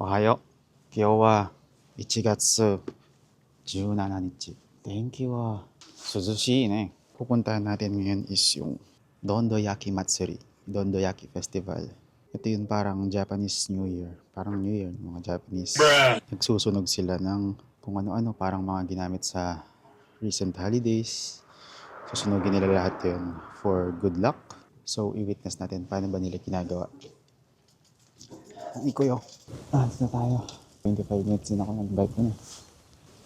おはよう。今日は1月17日. Thank you. 涼しいね. Pupuntahan natin ngayon is yung Dondoyaki Matsuri, Dondoyaki Festival. Ito yung parang Japanese New Year. Parang New Year ng mga Japanese. Nagsusunog sila ng kung ano-ano, parang mga ginamit sa recent holidays. Susunogin nila lahat yun for good luck. So, i-witness natin paano ba nila ginagawa. Hindi ko yun. Alas na tayo. 25 minutes din ako nag-bike na.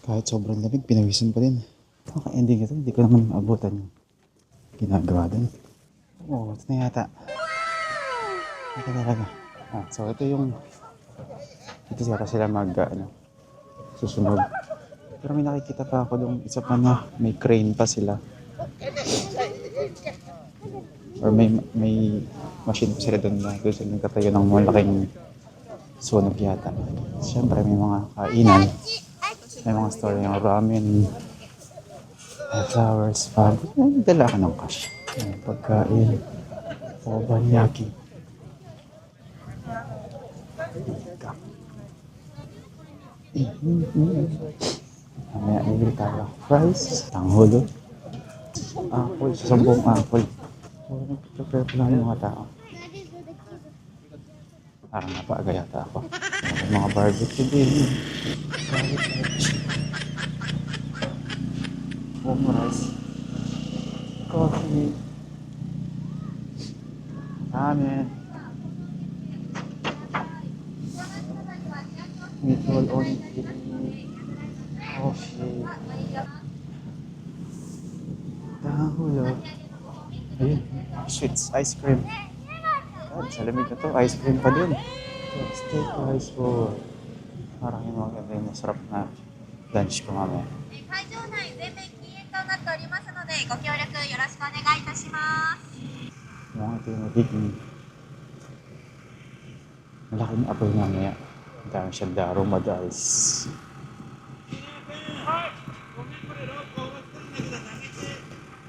Kahit sobrang lamig, pinawisan pa din. Naka-ending ito, hindi ko naman maabutan yung ginagawa din. Oo, ito na yata. Ito talaga. So ito yung ito yata sila susunog. Pero may nakikita pa ako doon isa pa na may crane pa sila. Or may machine pa sila doon na doon sila nagtatayo ng malaking sunog yata. Siyempre may mga kainan. May mga store yung ramen, flowers, pag dala ka ng cash. Pagkain, obanyaki. Mamaya bibili tayo fries, tanghulo, apple, sasambong apple. Prepare pa lang yung mga tao. Parang napaaga yata ako. Mga barbecue din. Rice, coffee, ramen, meatball onigiri, coffee, tanghulo, ayun, sweets, ice cream. God, sa lamig na to, ice cream pa din. Steak rice bowl. Parang yung mga ganda yung masarap na lunch ko mamaya. Mga ito yung magiging malaking apoy mamaya. Ang dami siya daro madalis.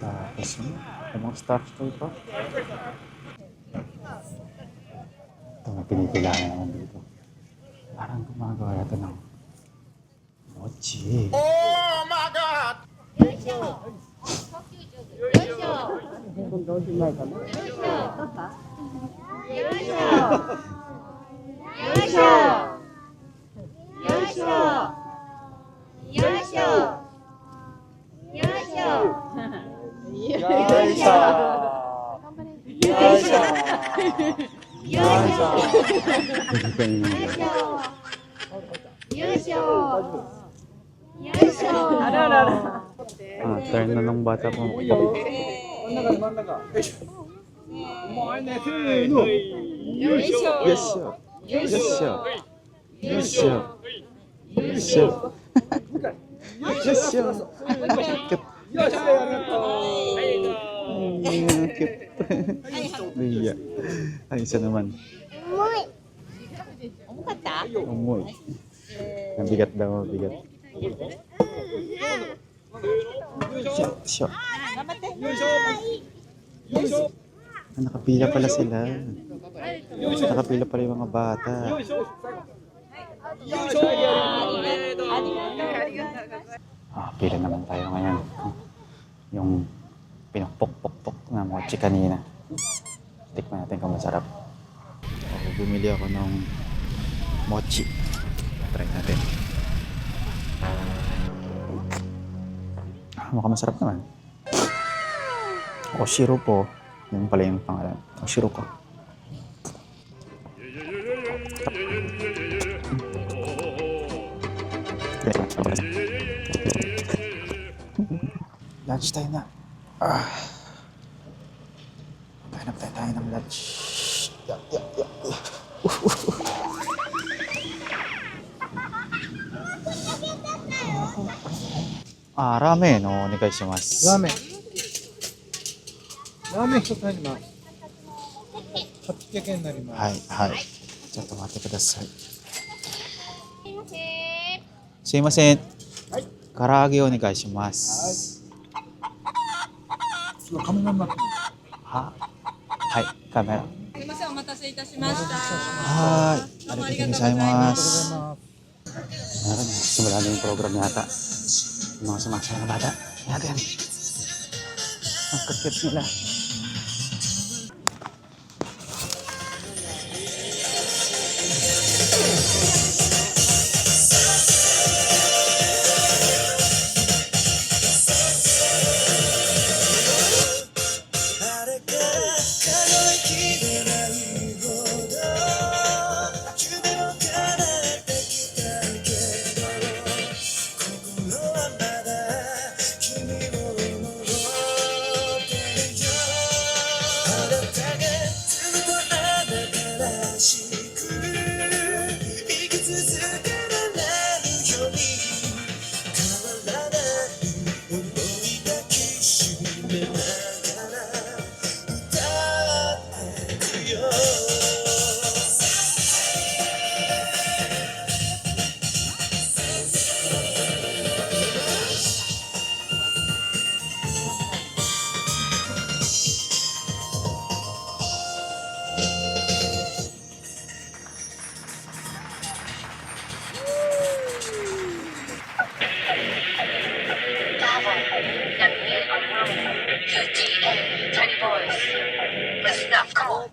Tapos yung mga stuff ko ito. Ito may pinipilangan naman dito. Parang gumagawa yata ng mochi. Oh my God! Yoisho! Yoisho! Yoisho! Yoisho! Yoisho! Yoisho! Yoisho! Yoisho! Yoisho! Yoisho! Yoisho! Yoisho! Turn na ng bata po. Yoisho! Yoisho! Yoisho! Yoisho! Yoisho! Yoisho! Iya. Ang isa naman. Umoy. Umukata? Umoy. Mabigat daw, mabigat. Siya. Nakapila pala sila. Nakapila pala yung mga bata. Pila naman tayo ngayon. Yung pinakpok-pok-pok na mochi kanina. Tikman natin kung masarap. Bumili ako ng mochi. Try natin. Mukhang masarap naman. Oshiro po. Yun pala yung pangalan. Oshiro ko. Lunch time na. Hanap tayo ng lunch. Ramen o onegaishimasu. Ramen. Ramen 一つ入ります。800円になります。はいはい。ちょっと待ってください。すいません。はい。唐揚げお願いします。カメラになってはい、カメラ。すみません、お待たせいたしました。はい。arigatou gozaimasu. Meron, simula na yung program yata. Yung mga sumasaya na bata. Yan. Ang kakit nila. Tiny boys. Listen up, come on.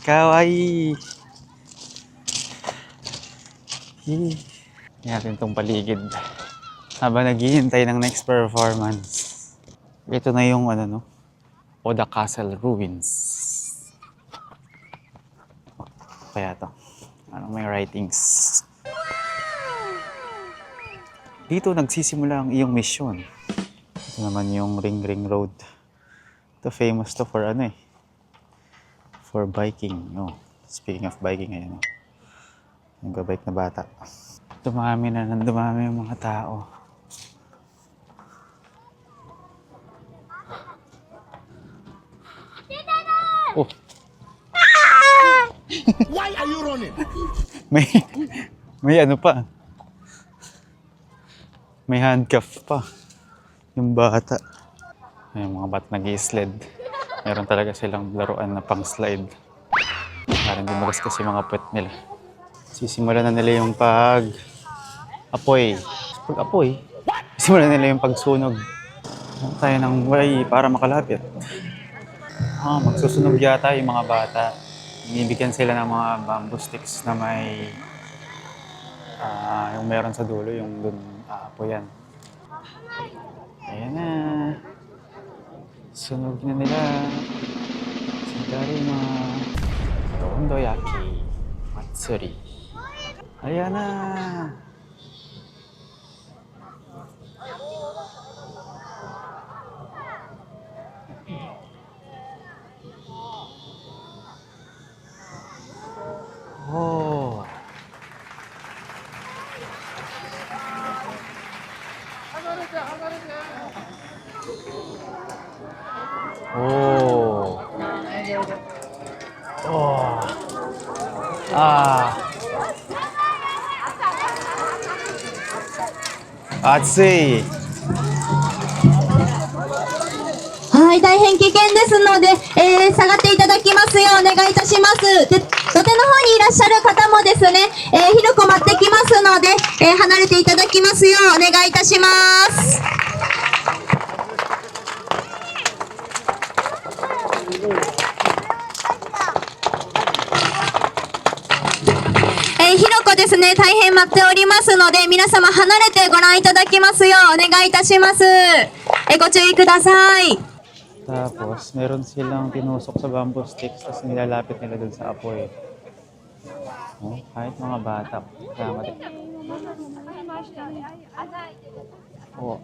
Kawaii! Tingnan natin itong paligid. Habang naghihintay ng next performance. Ito na yung ano no? Oda Castle Ruins. Kaya to. Anong may writings? Dito nagsisimula ang iyong mission. Ito naman yung Ring Ring Road. Ito famous to for ano eh. For biking. No. Speaking of biking, ayan. Nagbabike na bata. Dumami na nang dumami yung mga tao. Oh. Why are you running? May ano pa. May handcuff pa. Yung bata. Yung mga bata nag-i-sled. Meron talaga silang laruan na pang-slide. Para hindi magasgas yung mga puwet nila. Sisimulan na nila yung pag-apoy. Pag-apoy? Sisimulan nila yung pagsunog. Ano tayo ng way para makalapit? Magsusunog yata yung mga bata. Ibibigyan sila ng mga bamboo sticks na may yung meron sa dulo, yung dun aapoyan. Ayan na. Sunog na nila. Sandarima. Dondoyaki Matsuri. Ayan na. Oh. Oh. Oh. Atsui. はい、大変危険ですので、下がっていただきますようお願いいたします。で、土手の方にいらっしゃる方もですね、火の粉舞ってきますので、離れていただきますようお願いいたします。火の粉ですね、大変舞っておりますので、皆様離れてご覧いただきますようお願いいたします。ご注意ください。 Tapos, meron silang tinusok sa bamboo sticks tapos nilalapit nila dun sa apoy. Oh, kahit mga bata. Tama din. Oh.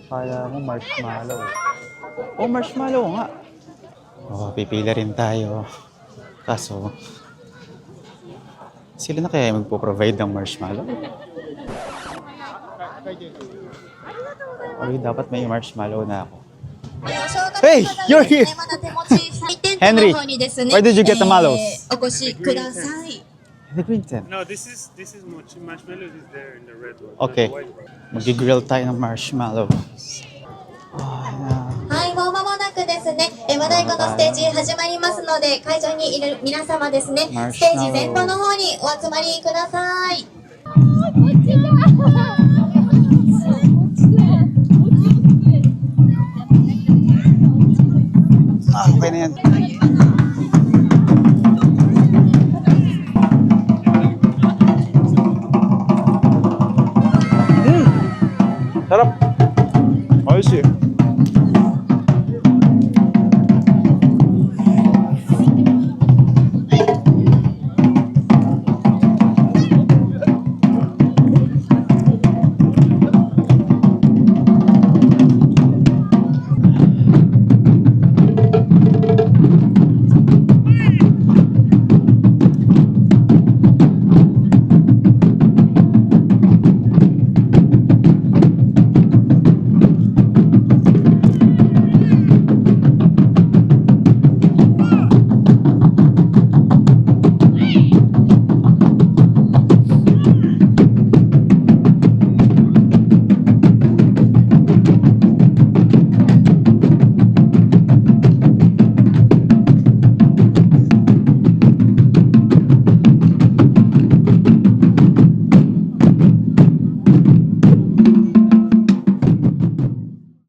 Kala mo marshmallow. Oh, marshmallow nga. Oh, pipila rin tayo. Kaso, sila na kaya magpo-provide ng marshmallow? Okay, dapat may marshmallow na ako. Hey, you're here! Henry, where did you get the mallows? The green tent. No, this is marshmallows is there in the red one. Okay. The white one. Mag-grill tayo ng marshmallow. はい、もう間もなくですね、和太鼓のステージ始まりますので、会場にいる皆様ですね、ステージ前方の方にお集まりください。Okay na yan. Sarap! Ayos eh.